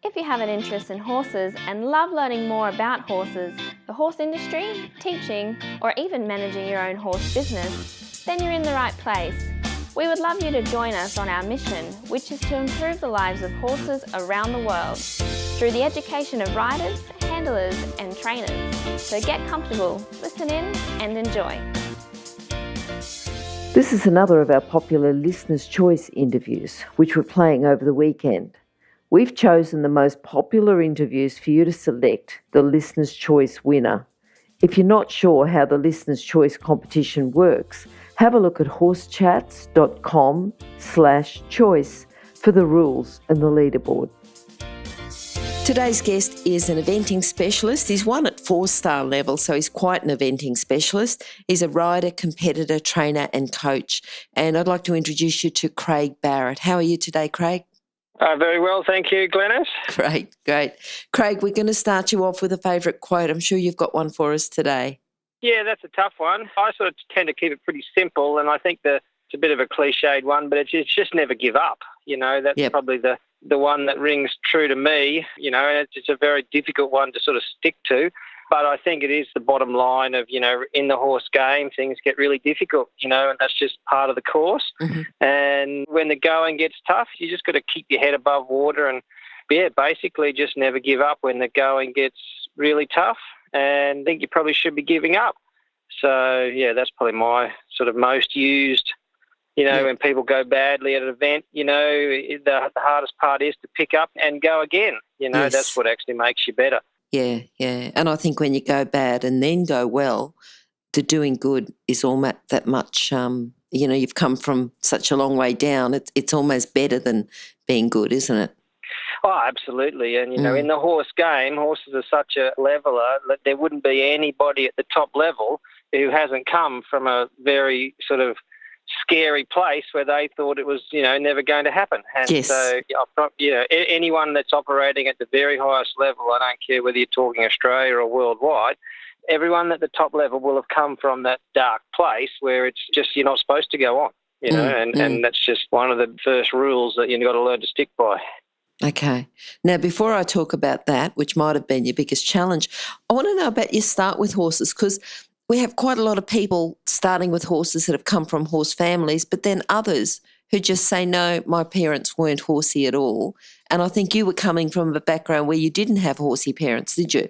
If you have an interest in horses and love learning more about horses, the horse industry, teaching, or even managing your own horse business, then you're in the right place. We would love you to join us on our mission, which is to improve the lives of horses around the world through the education of riders, handlers, and trainers. So get comfortable, listen in, and enjoy. This is another of our popular Listener's Choice interviews, which we're playing over the weekend. We've chosen the most popular interviews for you to select the Listener's Choice winner. If you're not sure how the Listener's Choice competition works, have a look at horsechats.com/choice for the rules and the leaderboard. Today's guest is an eventing specialist. He's won at 4-star level, so he's quite an eventing specialist. He's a rider, competitor, trainer and coach. And I'd like to introduce you to Craig Barrett. How are you today, Craig? Very well, thank you, Glenys. Great. Craig, we're going to start you off with a favourite quote. I'm sure you've got one for us today. Yeah, that's a tough one. I sort of tend to keep it pretty simple, and I think it's a bit of a cliched one, but it's just never give up. You know, that's probably the one that rings true to me, you know, and it's a very difficult one to sort of stick to. But I think it is the bottom line of, you know, in the horse game, things get really difficult, you know, and that's just part of the course. Mm-hmm. And when the going gets tough, you just got to keep your head above water and, basically just never give up when the going gets really tough. And I think you probably should be giving up. So, that's probably my sort of most used, you know, when people go badly at an event, you know, the hardest part is to pick up and go again. You know, that's what actually makes you better. Yeah. And I think when you go bad and then go well, the doing good is almost that much, you know, you've come from such a long way down. It's almost better than being good, isn't it? Oh, absolutely. And, you know, in the horse game, horses are such a leveller that there wouldn't be anybody at the top level who hasn't come from a very sort of scary place where they thought it was, you know, never going to happen. And so, you know, anyone that's operating at the very highest level, I don't care whether you're talking Australia or worldwide, everyone at the top level will have come from that dark place where it's just you're not supposed to go on, you know, and that's just one of the first rules that you've got to learn to stick by. Okay. Now, before I talk about that, which might have been your biggest challenge, I want to know about your start with horses, because we have quite a lot of people starting with horses that have come from horse families, but then others who just say, no, my parents weren't horsey at all. And I think you were coming from a background where you didn't have horsey parents, did you?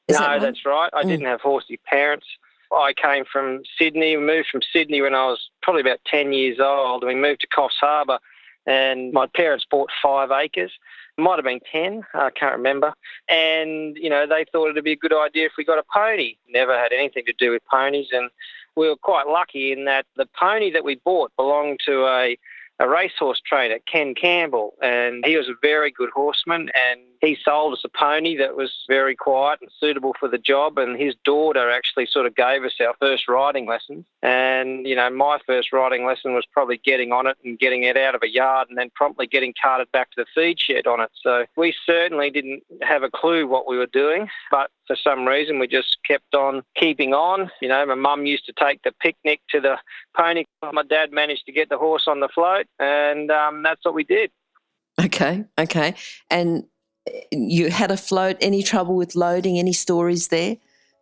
No, that's right. I didn't have horsey parents. I came from Sydney. We moved from Sydney when I was probably about 10 years old. We moved to Coffs Harbour and my parents bought 5 acres. It might have been 10, I can't remember. And, you know, they thought it would be a good idea if we got a pony. Never had anything to do with ponies. And we were quite lucky in that the pony that we bought belonged to a racehorse trainer, Ken Campbell, and he was a very good horseman, and he sold us a pony that was very quiet and suitable for the job, and his daughter actually sort of gave us our first riding lessons. And, you know, my first riding lesson was probably getting on it and getting it out of a yard and then promptly getting carted back to the feed shed on it. So we certainly didn't have a clue what we were doing, but for some reason we just kept on keeping on. You know, my mum used to take the picnic to the pony. My dad managed to get the horse on the float, and that's what we did. Okay. And you had a float. Any trouble with loading? Any stories there?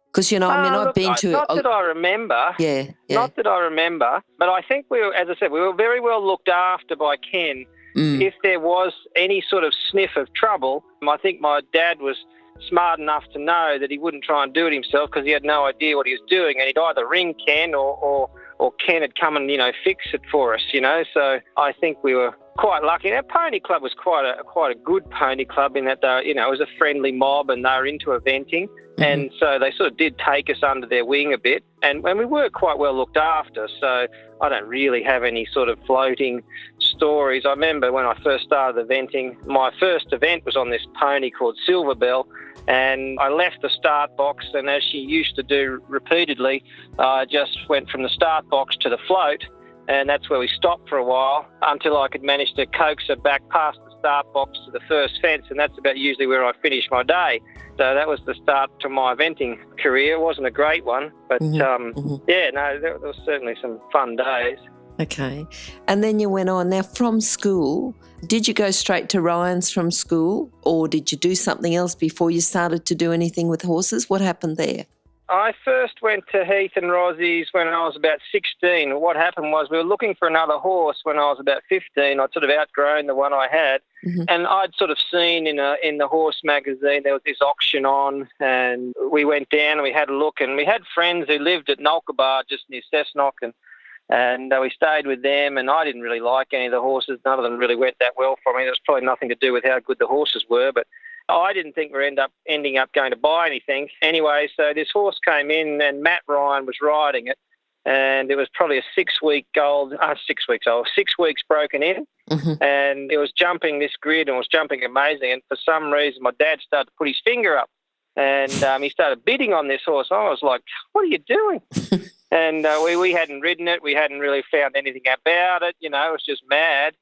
Because, you know, I mean, I've been to... Not that I remember. Yeah. Not that I remember. But I think we were, as I said, we were very well looked after by Ken. If there was any sort of sniff of trouble, I think my dad was smart enough to know that he wouldn't try and do it himself because he had no idea what he was doing, and he'd either ring Ken or Ken had come and, you know, fix it for us, you know. So I think we were quite lucky. Our pony club was quite a good pony club in that, you know, it was a friendly mob and they were into eventing. And so they sort of did take us under their wing a bit, and we were quite well looked after. So I don't really have any sort of floating stories. I remember when I first started eventing, my first event was on this pony called Silver Bell, and I left the start box, and as she used to do repeatedly, I just went from the start box to the float, and that's where we stopped for a while until I could manage to coax her back past the start box to the first fence, and that's about usually where I finish my day. So that was the start to my eventing career. It wasn't a great one, but there was certainly some fun days. Okay. And then you went on. Now, from school, did you go straight to Ryan's from school, or did you do something else before you started to do anything with horses? What happened there? I first went to Heath and Rossie's when I was about 16. What happened was we were looking for another horse when I was about 15. I'd sort of outgrown the one I had. Mm-hmm. And I'd sort of seen in the horse magazine there was this auction on, and we went down and we had a look, and we had friends who lived at Nolkabar just near Cessnock, and we stayed with them, and I didn't really like any of the horses. None of them really went that well for me. There was probably nothing to do with how good the horses were, but I didn't think we're ending up going to buy anything. Anyway, so this horse came in and Matt Ryan was riding it, and it was probably a 6 weeks old, 6 weeks broken in, mm-hmm. and it was jumping this grid and was jumping amazing. And for some reason, my dad started to put his finger up, and he started bidding on this horse. I was like, what are you doing? And we hadn't ridden it. We hadn't really found anything about it. You know, it was just mad.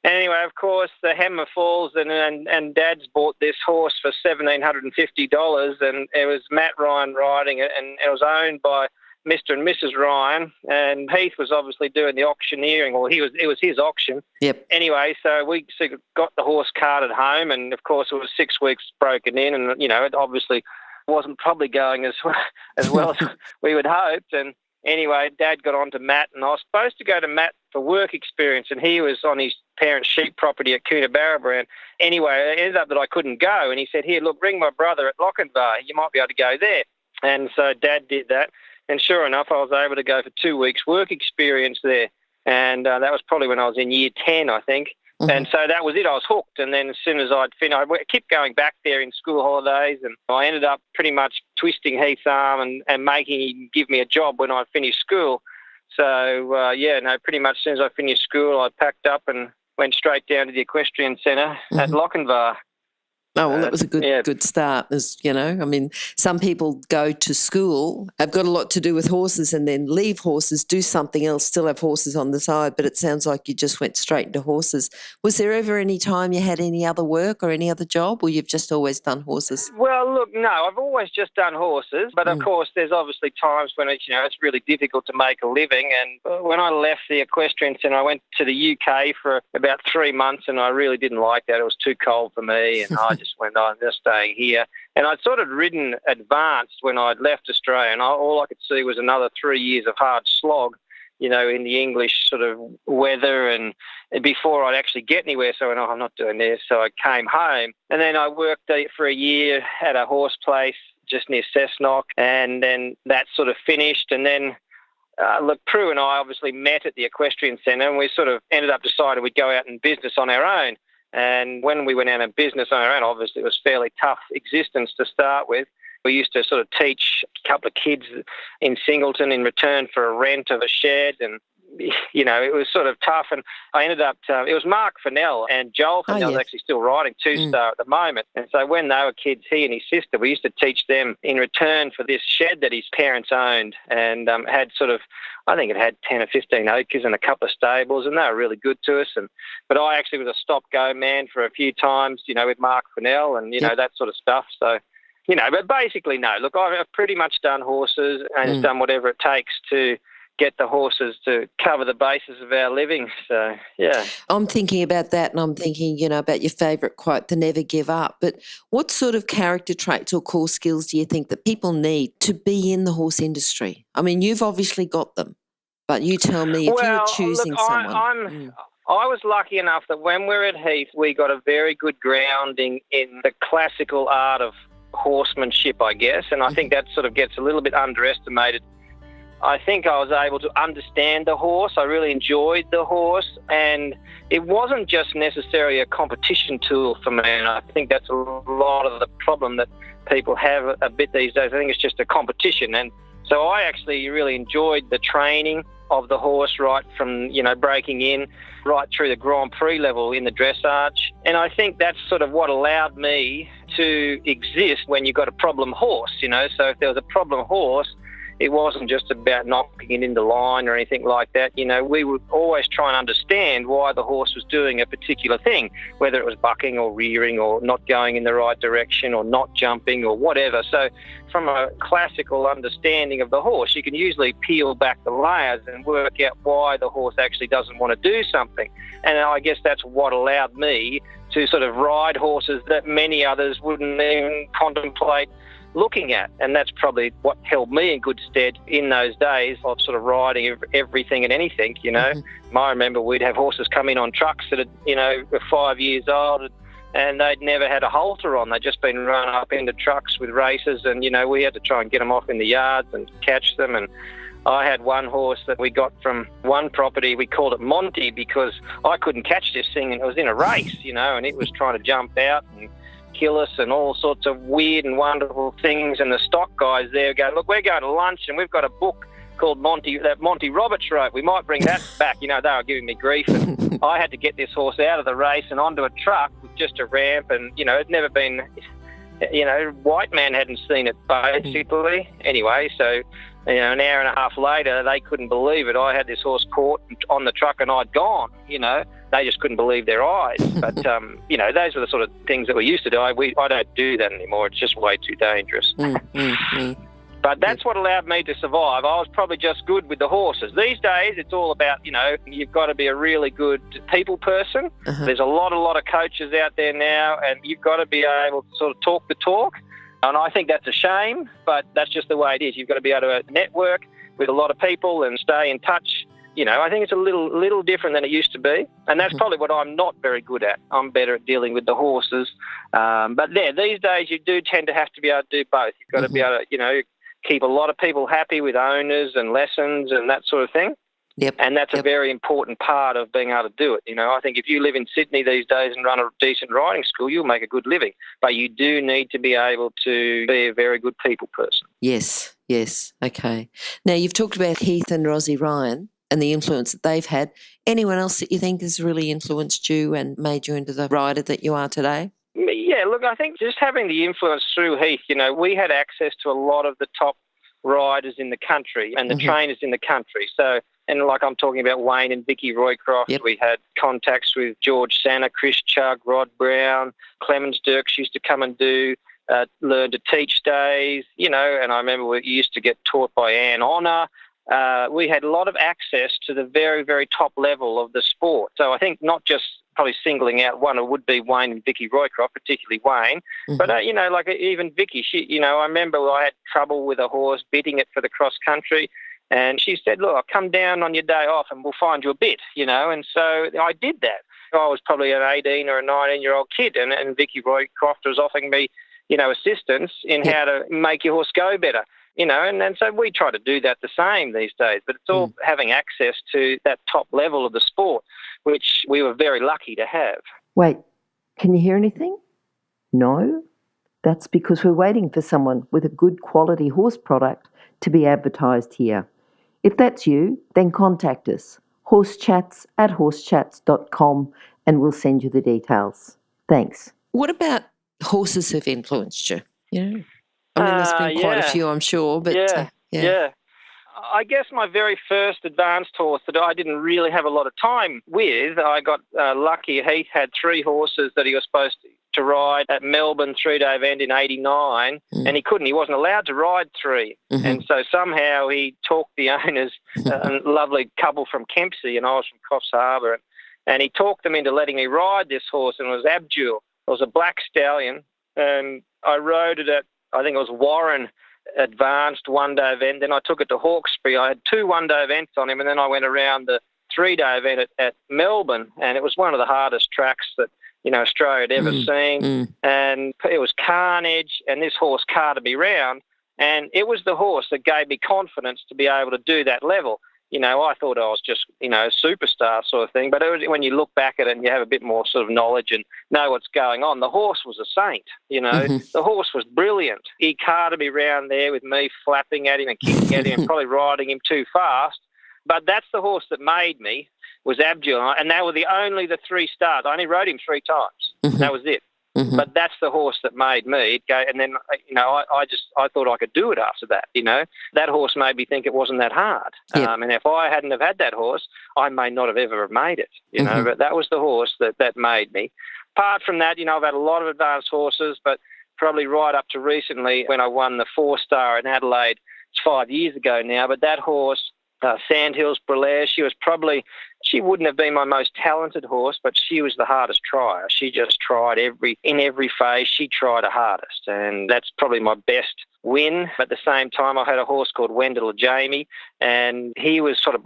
Anyway, of course, the hammer falls, and Dad's bought this horse for $1,750, and it was Matt Ryan riding it, and it was owned by Mr. and Mrs. Ryan, and Heath was obviously doing the auctioneering, or it was his auction. Yep. Anyway, so we got the horse carted home, and of course it was 6 weeks broken in, and you know it obviously wasn't probably going as well as we would hoped. And anyway, Dad got on to Matt, and I was supposed to go to Matt for work experience, and he was on his parents' sheep property at Coonabarabran. And anyway, it ended up that I couldn't go, and he said, here, look, ring my brother at Lochinvar. You might be able to go there. And so Dad did that, and sure enough, I was able to go for 2 weeks work experience there. And that was probably when I was in year 10, I think. Mm-hmm. And so that was it. I was hooked. And then as soon as I'd finished, I kept going back there in school holidays, and I ended up pretty much twisting Heath's arm and making him give me a job when I finished school. So, pretty much as soon as I finished school, I packed up and went straight down to the equestrian centre mm-hmm. at Lochinvar. Oh, well, that was a good start. As you know, I mean, some people go to school, have got a lot to do with horses, and then leave horses, do something else, still have horses on the side. But it sounds like you just went straight into horses. Was there ever any time you had any other work or any other job, or you've just always done horses? Well, look, no, I've always just done horses. But of course, there's obviously times when it's really difficult to make a living. And when I left the equestrian centre, I went to the UK for about 3 months, and I really didn't like that. It was too cold for me, and I just went, I'm just staying here. And I'd sort of ridden advanced when I'd left Australia, and all I could see was another 3 years of hard slog, in the English sort of weather, and before I'd actually get anywhere. So I went, I'm not doing this. So I came home, and then I worked for a year at a horse place just near Cessnock, and then that sort of finished. And then Prue and I obviously met at the equestrian centre, and we sort of ended up deciding we'd go out in business on our own. And when we went out in business on our own, obviously it was fairly tough existence to start with. We used to sort of teach a couple of kids in Singleton in return for a rent of a shed, and it was sort of tough. And I ended up, it was Mark Fennell, and Joel Fennell's actually still riding two-star at the moment. And so when they were kids, he and his sister, we used to teach them in return for this shed that his parents owned, and had sort of, I think it had 10 or 15 acres and a couple of stables, and they were really good to us. But I actually was a stop-go man for a few times, with Mark Fennell and, that sort of stuff. So, but basically, no. Look, I've pretty much done horses and done whatever it takes to get the horses to cover the basis of our living. So, yeah. I'm thinking about that, and I'm thinking, about your favourite quote, the never give up. But what sort of character traits or core skills do you think that people need to be in the horse industry? I mean, you've obviously got them, but you tell me if you were choosing someone. I was lucky enough that when we were at Heath, we got a very good grounding in the classical art of horsemanship, I guess, and I think that sort of gets a little bit underestimated. I think I was able to understand the horse. I really enjoyed the horse, and it wasn't just necessarily a competition tool for me, and I think that's a lot of the problem that people have a bit these days. I think it's just a competition, and so I actually really enjoyed the training of the horse right from, breaking in right through the Grand Prix level in the dressage. And I think that's sort of what allowed me to exist when you've got a problem horse, So if there was a problem horse, it wasn't just about knocking it into line or anything like that. You know, we would always try and understand why the horse was doing a particular thing, whether it was bucking or rearing or not going in the right direction or not jumping or whatever. So from a classical understanding of the horse, you can usually peel back the layers and work out why the horse actually doesn't want to do something. And I guess that's what allowed me to sort of ride horses that many others wouldn't even contemplate looking at. And that's probably what held me in good stead in those days of sort of riding everything and anything, you know. I remember we'd have horses come in on trucks that were 5 years old, and they'd never had a halter on. They'd just been run up into trucks with races, and, we had to try and get them off in the yards and catch them. And I had one horse that we got from one property. We called it Monty because I couldn't catch this thing, and it was in a race, and it was trying to jump out and kill us and all sorts of weird and wonderful things. And the stock guys there go, look, we're going to lunch and we've got a book called Monty Roberts wrote. We might bring that back. They were giving me grief. And I had to get this horse out of the race and onto a truck with just a ramp. And, it'd never been, white man hadn't seen it basically. Anyway, so, an hour and a half later, they couldn't believe it. I had this horse caught on the truck and I'd gone, They just couldn't believe their eyes. But, those were the sort of things that we used to do. I don't do that anymore. It's just way too dangerous. But that's what allowed me to survive. I was probably just good with the horses. These days, it's all about, you've got to be a really good people person. There's a lot of coaches out there now, and you've got to be able to sort of talk the talk. And I think that's a shame, but that's just the way it is. You've got to be able to network with a lot of people and stay in touch. I think it's a little different than it used to be, and that's probably what I'm not very good at. I'm better at dealing with the horses. But these days you do tend to have to be able to do both. You've got to be able to, keep a lot of people happy with owners and lessons and that sort of thing. Yep. And that's a very important part of being able to do it. I think if you live in Sydney these days and run a decent riding school, you'll make a good living. But you do need to be able to be a very good people person. Yes. Okay. Now, you've talked about Heath and Rosie Ryan and the influence that they've had. Anyone else that you think has really influenced you and made you into the rider that you are today? Yeah, look, I think just having the influence through Heath, we had access to a lot of the top riders in the country and the trainers in the country. So, and like I'm talking about Wayne and Vicky Roycroft, we had contacts with George Sanner, Chris Chugg, Rod Brown, Clemens Dirks used to come and do learn to teach days, and I remember we used to get taught by Anne Honor. We had a lot of access to the very, very top level of the sport. So I think not just probably singling out one, it would be Wayne and Vicky Roycroft, particularly Wayne. But, like even Vicky, she, I remember I had trouble with a horse, bitting it for the cross country. And she said, look, I'll come down on your day off and we'll find you a bit, and so I did that. I was probably an 18 or a 19-year-old kid, and Vicky Roycroft was offering me, assistance in how to make your horse go better. And so we try to do that the same these days, but it's all having access to that top level of the sport, which we were very lucky to have. Wait, can you hear anything? No? That's because we're waiting for someone with a good quality horse product to be advertised here. If that's you, then contact us, horsechats@horsechats.com, and we'll send you the details. Thanks. What about horses who've influenced you? There's been quite a few, I'm sure, but yeah. I guess my very first advanced horse that I didn't really have a lot of time with, I got lucky. Heath had 3 horses that he was supposed to ride at Melbourne 3-day event in 89, and he couldn't. He wasn't allowed to ride 3. And so somehow he talked the owners, a lovely couple from Kempsey, and I was from Coffs Harbour, and he talked them into letting me ride this horse, and it was Abdul. It was a black stallion, and I rode it at, I think it was Warren advanced 1-day event. Then I took it to Hawkesbury. I had 2 1-day events on him, and then I went around the 3-day event at Melbourne, and it was one of the hardest tracks that Australia had ever seen. And it was carnage, and this horse carted me round, and it was the horse that gave me confidence to be able to do that level. I thought I was just, a superstar sort of thing. But when you look back at it and you have a bit more sort of knowledge and know what's going on, the horse was a saint, The horse was brilliant. He carted me round there with me flapping at him and kicking at him and probably riding him too fast. But that's the horse that made me, was Abdul. And they were the 3 starts. I only rode him 3 times. That was it. But that's the horse that made me. And then, I thought I could do it after that, That horse made me think it wasn't that hard. Yep. And if I hadn't have had that horse, I may not have ever made it, But that was the horse that made me. Apart from that, I've had a lot of advanced horses, but probably right up to recently when I won the 4-star in Adelaide. It's 5 years ago now, but that horse, Sandhills Brulaire, she wouldn't have been my most talented horse, but she was the hardest trier. She just tried in every phase, she tried her hardest. And that's probably my best win. At the same time, I had a horse called Wendell Jamie, and he was sort of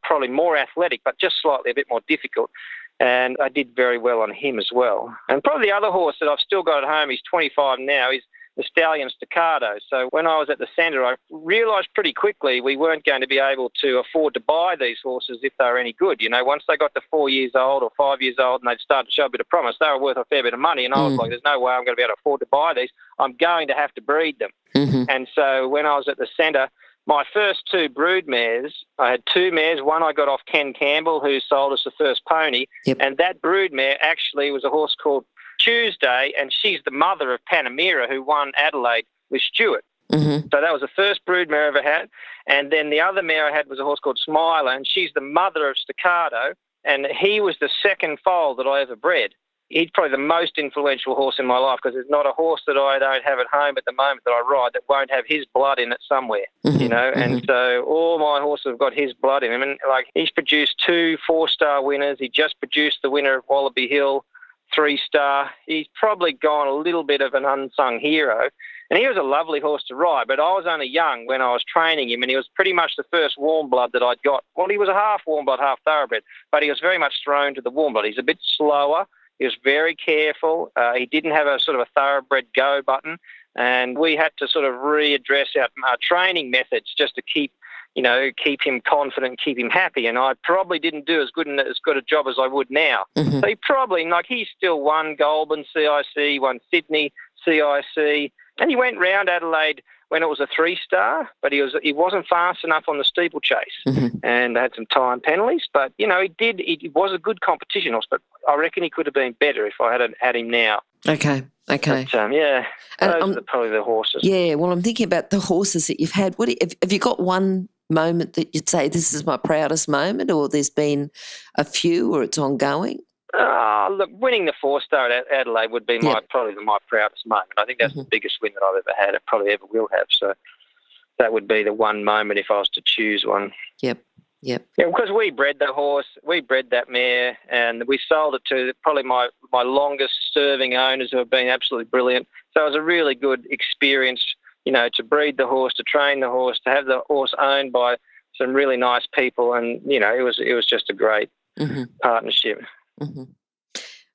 probably more athletic, but just slightly a bit more difficult. And I did very well on him as well. And probably the other horse that I've still got at home, he's 25 now, is the Stallion Staccato. So when I was at the centre, I realised pretty quickly we weren't going to be able to afford to buy these horses if they were any good. Once they got to 4 years old or 5 years old and they'd start to show a bit of promise, they were worth a fair bit of money. And I was like, there's no way I'm going to be able to afford to buy these. I'm going to have to breed them. And so when I was at the centre, my first 2 brood mares, I had 2 mares. One I got off Ken Campbell, who sold us the first pony. Yep. And that brood mare actually was a horse called Tuesday, and she's the mother of Panamera, who won Adelaide with Stuart. So that was the first brood mare I ever had. And then the other mare I had was a horse called Smiler, and she's the mother of Staccato, and he was the second foal that I ever bred. He's probably the most influential horse in my life because there's not a horse that I don't have at home at the moment that I ride that won't have his blood in it somewhere, And so all my horses have got his blood in them. And, he's produced 2 4-star winners. He just produced the winner of Wallaby Hill, 3-star. He's probably gone a little bit of an unsung hero. And he was a lovely horse to ride, but I was only young when I was training him, and he was pretty much the first warm blood that I'd got. Well, he was a half warm blood, half thoroughbred, but he was very much thrown to the warm blood. He's a bit slower. He was very careful. He didn't have a sort of a thoroughbred go button, and we had to sort of readdress our training methods just to keep him confident, keep him happy. And I probably didn't do as good a job as I would now. So he still won Goulburn CIC, won Sydney CIC, and he went round Adelaide when it was a 3-star, but he wasn't fast enough on the steeplechase, and had some time penalties. But it was a good competition horse, but I reckon he could have been better if I had him now. Okay. But, those are probably the horses. Yeah, well, I'm thinking about the horses that you've had. Have you got one moment that you'd say this is my proudest moment, or there's been a few, or it's ongoing? Look, winning the 4-star at Adelaide would be probably my proudest moment. I think that's the biggest win that I've ever had. It probably ever will have. So that would be the one moment if I was to choose one. Yep. Yeah, because we bred the horse, we bred that mare, and we sold it to probably my longest serving owners who have been absolutely brilliant. So it was a really good experience, to breed the horse, to train the horse, to have the horse owned by some really nice people, and it was just a great partnership.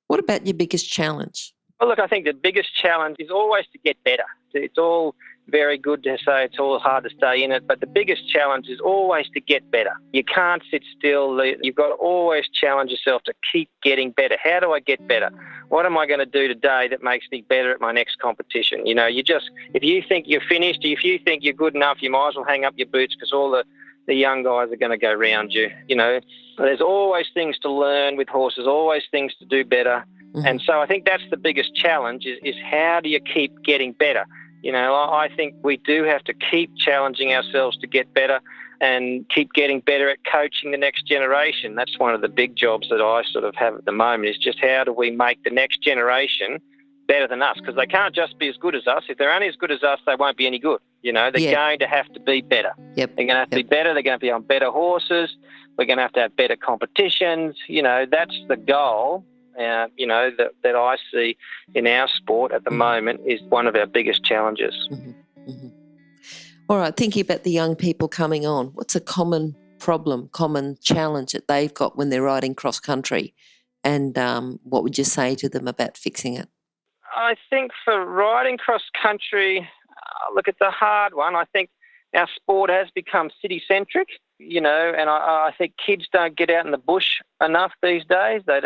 What about your biggest challenge? Well, look, I think the biggest challenge is always to get better. It's all very good to say it's all hard to stay in it, but the biggest challenge is always to get better. You can't sit still. You've got to always challenge yourself to keep getting better. How do I get better? What am I going to do today that makes me better at my next competition? If you think you're finished, if you think you're good enough, you might as well hang up your boots because all the young guys are going to go round you. There's always things to learn with horses, always things to do better. And so I think that's the biggest challenge is how do you keep getting better? I think we do have to keep challenging ourselves to get better and keep getting better at coaching the next generation. That's one of the big jobs that I sort of have at the moment is just how do we make the next generation better than us? Because they can't just be as good as us. If they're only as good as us, they won't be any good. They're going to have to be better. They're going to have to be better. They're going to be on better horses. We're going to have better competitions. That's the goal. That I see in our sport at the moment is one of our biggest challenges. All right, thinking about the young people coming on, what's a common problem, common challenge that they've got when they're riding cross country, and what would you say to them about fixing it? I think for riding cross country, look, it's a hard one. I think our sport has become city-centric, and I think kids don't get out in the bush enough these days. They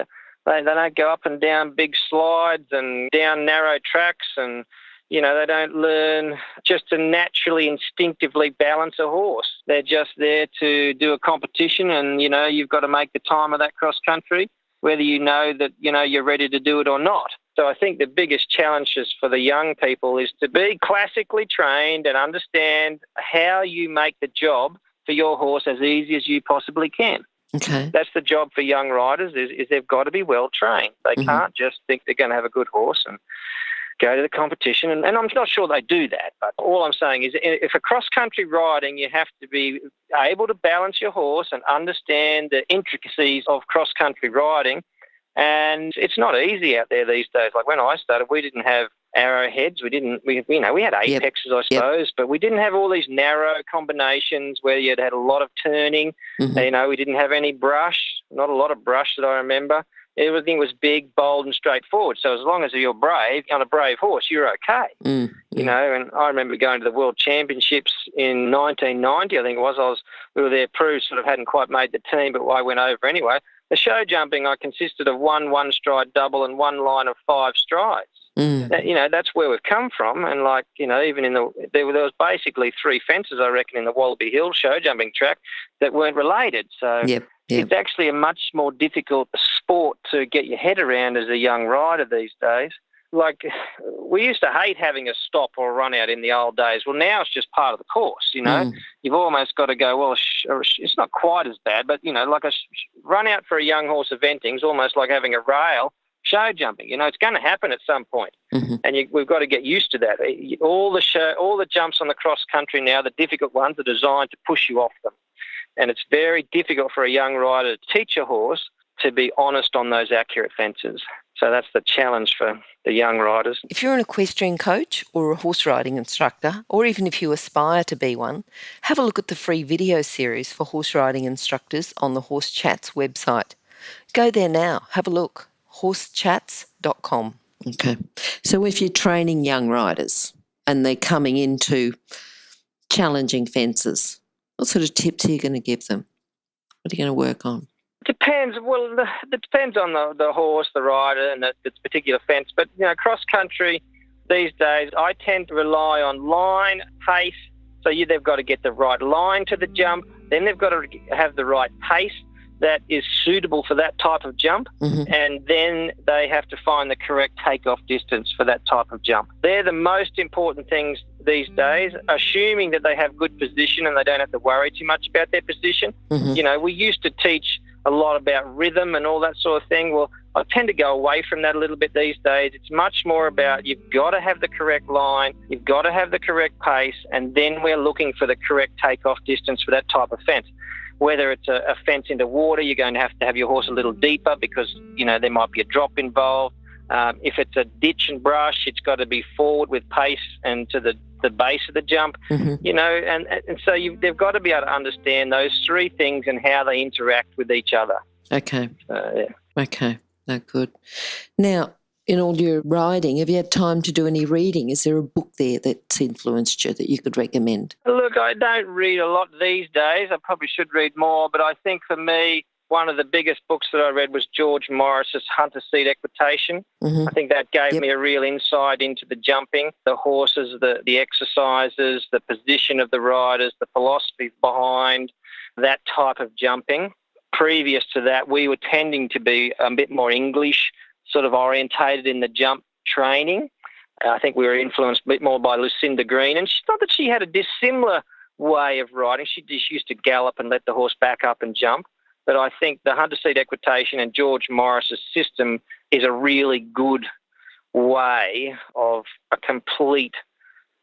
don't go up and down big slides and down narrow tracks, and they don't learn just to naturally, instinctively balance a horse. They're just there to do a competition, and you've got to make the time of that cross country, whether that you're ready to do it or not. So I think the biggest challenges for the young people is to be classically trained and understand how you make the job for your horse as easy as you possibly can. Okay. That's the job for young riders is they've got to be well trained. They can't just think they're going to have a good horse and go to the competition. And I'm not sure they do that, but all I'm saying is if a cross-country riding, you have to be able to balance your horse and understand the intricacies of cross-country riding. And it's not easy out there these days. Like when I started, we didn't have arrowheads. We had apexes, I suppose, but we didn't have all these narrow combinations where you'd had a lot of turning. We didn't have any brush, not a lot of brush that I remember. Everything was big, bold and straightforward. So as long as you're brave, on a brave horse, you're okay. And I remember going to the World Championships in 1990, I think it was. We were there, Prue sort of hadn't quite made the team, but I went over anyway. The show jumping, I consisted of one stride double and one line of 5 strides. That's where we've come from. And even there was basically 3 fences, I reckon, in the Wallaby Hill show jumping track that weren't related. So it's actually a much more difficult sport to get your head around as a young rider these days. Like, we used to hate having a stop or a run out in the old days. Well, now it's just part of the course, You've almost got to go, well, it's not quite as bad, but, like a run out for a young horse eventing is almost like having a rail show jumping. It's going to happen at some point. And we've got to get used to that. All the jumps on the cross country now, the difficult ones, are designed to push you off them. And it's very difficult for a young rider to teach a horse to be honest on those accurate fences. So that's the challenge for the young riders. If you're an equestrian coach or a horse riding instructor, or even if you aspire to be one, have a look at the free video series for horse riding instructors on the Horse Chats website. Go there now, have a look, horsechats.com. Okay. So if you're training young riders and they're coming into challenging fences, what sort of tips are you going to give them? What are you going to work on? Depends. Well, it depends on the horse, the rider, and the particular fence. But, cross country these days, I tend to rely on line, pace. So they've got to get the right line to the jump. Then they've got to have the right pace that is suitable for that type of jump. And then they have to find the correct takeoff distance for that type of jump. They're the most important things these days, assuming that they have good position and they don't have to worry too much about their position. We used to teach a lot about rhythm and all that sort of thing. Well, I tend to go away from that a little bit these days. It's much more about you've got to have the correct line, you've got to have the correct pace, and then we're looking for the correct takeoff distance for that type of fence. Whether it's a fence into water, you're going to have your horse a little deeper because, there might be a drop involved. If it's a ditch and brush, it's got to be forward with pace and to the base of the jump, and so they've got to be able to understand those 3 things and how they interact with each other. Okay. Okay. No, good. Now, in all your riding, have you had time to do any reading? Is there a book there that's influenced you that you could recommend? Look, I don't read a lot these days. I probably should read more, but I think for me, one of the biggest books that I read was George Morris's Hunter Seat Equitation. I think that gave me a real insight into the jumping, the horses, the exercises, the position of the riders, the philosophy behind that type of jumping. Previous to that, we were tending to be a bit more English sort of orientated in the jump training. I think we were influenced a bit more by Lucinda Green. And it's not that she had a dissimilar way of riding. She just used to gallop and let the horse back up and jump. But I think the Hunter Seat Equitation and George Morris's system is a really good way of a complete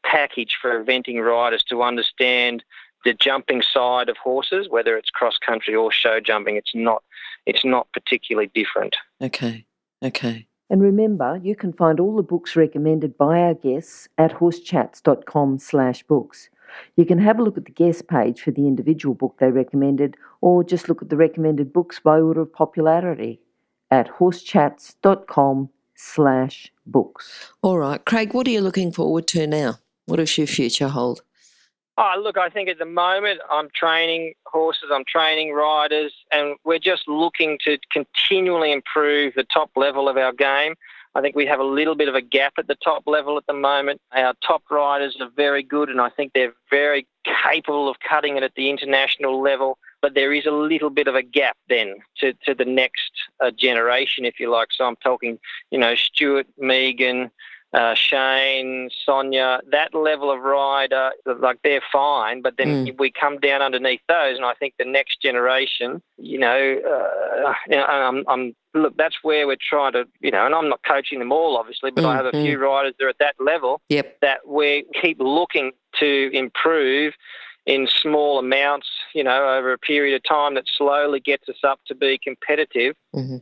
package for eventing riders to understand the jumping side of horses, whether it's cross-country or show jumping. It's not particularly different. Okay. And remember, you can find all the books recommended by our guests at horsechats.com/books. You can have a look at the guest page for the individual book they recommended, or just look at the recommended books by order of popularity at horsechats.com/books. All right. Craig, what are you looking forward to now? What does your future hold? Oh, look, I think at the moment I'm training horses, I'm training riders, and we're just looking to continually improve the top level of our game. I think we have a little bit of a gap at the top level at the moment. Our top riders are very good, and I think they're very capable of cutting it at the international level. but there is a little bit of a gap then to the next generation, if you like. So I'm talking, Stuart, Megan, Shane, Sonia, that level of rider, like they're fine, but then we come down underneath those, and I think the next generation, look, that's where we're trying to, and I'm not coaching them all, obviously, but I have a few riders that are at that level that we keep looking to improve in small amounts, over a period of time that slowly gets us up to be competitive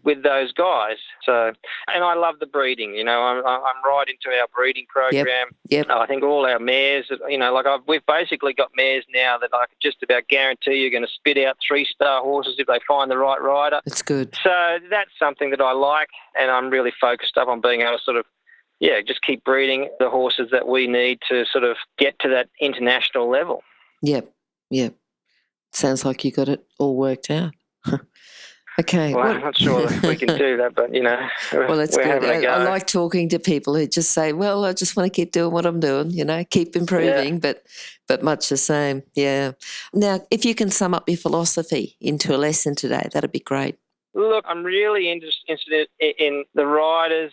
with those guys. So, and I love the breeding. I'm right into our breeding program. Yep. I think all our mares, we've basically got mares now that I could just about guarantee you're going to spit out 3-star horses if they find the right rider. That's good. So that's something that I like, and I'm really focused up on being able to sort of, just keep breeding the horses that we need to sort of get to that international level. Yep. Sounds like you got it all worked out. Okay. Well, I'm not sure that we can do that, but, well, that's we're good. having a go. I like talking to people who just say, well, I just want to keep doing what I'm doing, keep improving, but much the same, yeah. Now, if you can sum up your philosophy into a lesson today, that'd be great. Look, I'm really interested in the riders.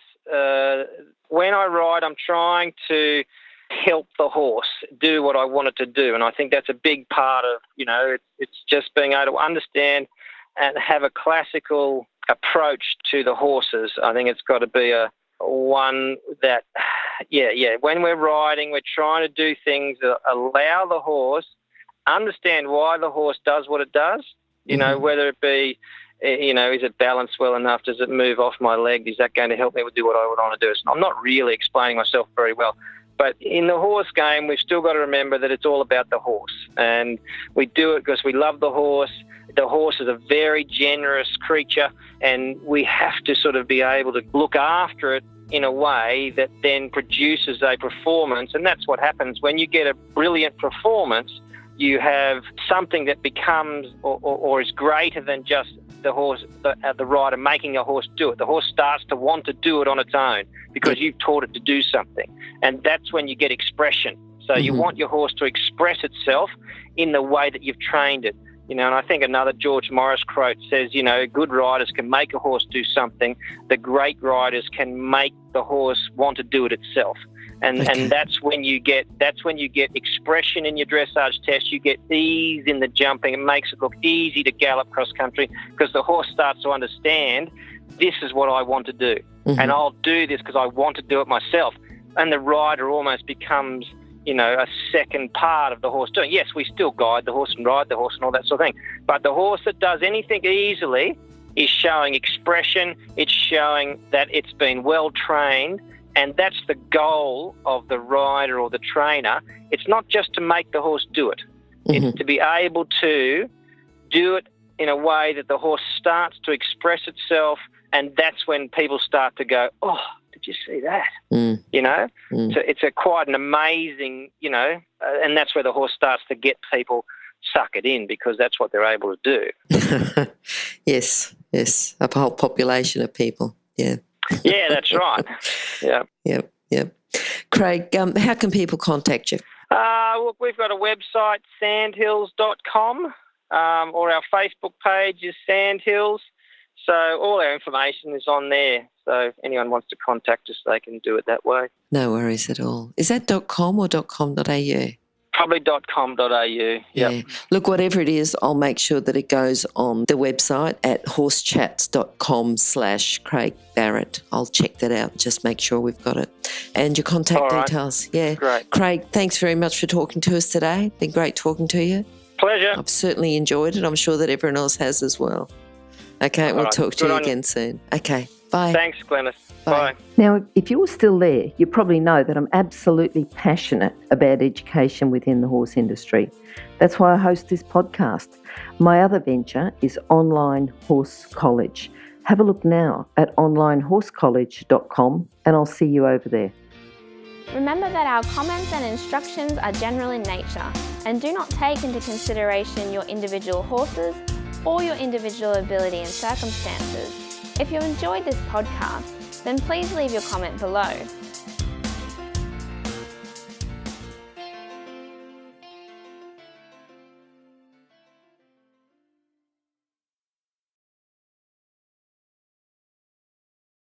When I ride, I'm trying to help the horse do what I want it to do. And I think that's a big part of, it's just being able to understand and have a classical approach to the horses. I think it's got to be one that, when we're riding, we're trying to do things that allow the horse, understand why the horse does what it does, whether it be, is it balanced well enough? Does it move off my leg? Is that going to help me do what I would want to do? So I'm not really explaining myself very well. But in the horse game, we've still got to remember that it's all about the horse. And we do it because we love the horse. The horse is a very generous creature, and we have to sort of be able to look after it in a way that then produces a performance. And that's what happens when you get a brilliant performance. You have something that becomes or is greater than just the horse, the rider making a horse do it. The horse starts to want to do it on its own because you've taught it to do something. And that's when you get expression. So you want your horse to express itself in the way that you've trained it. And I think another George Morris quote says, good riders can make a horse do something. The great riders can make the horse want to do it itself. And that's when you get expression in your dressage test. You get ease in the jumping. It makes it look easy to gallop cross country because the horse starts to understand this is what I want to do, and I'll do this because I want to do it myself. And the rider almost becomes, a second part of the horse doing. Yes, we still guide the horse and ride the horse and all that sort of thing, but the horse that does anything easily is showing expression. It's showing that it's been well trained. And that's the goal of the rider or the trainer. It's not just to make the horse do it. It's to be able to do it in a way that the horse starts to express itself, and that's when people start to go, oh, did you see that? So it's quite an amazing, and that's where the horse starts to get people suck it in because that's what they're able to do. Yes, a whole population of people, yeah. Yeah, that's right. Yeah. Yep. Craig, how can people contact you? Look, we've got a website, sandhills.com, or our Facebook page is Sandhills. So all our information is on there. So if anyone wants to contact us, they can do it that way. No worries at all. Is that .com or .com.au? Probably .com.au. Yep. Yeah. Look, whatever it is, I'll make sure that it goes on the website at horsechats.com/Craig Barrett. I'll check that out. Just make sure we've got it. And your contact details. Yeah. Great. Craig, thanks very much for talking to us today. Been great talking to you. Pleasure. I've certainly enjoyed it. I'm sure that everyone else has as well. Okay, we'll talk to you again soon. Okay, bye. Thanks, Glenys. Bye. Now, if you're still there, you probably know that I'm absolutely passionate about education within the horse industry. That's why I host this podcast. My other venture is Online Horse College. Have a look now at onlinehorsecollege.com and I'll see you over there. Remember that our comments and instructions are general in nature and do not take into consideration your individual horses or your individual ability and circumstances. If you enjoyed this podcast, then please leave your comment below.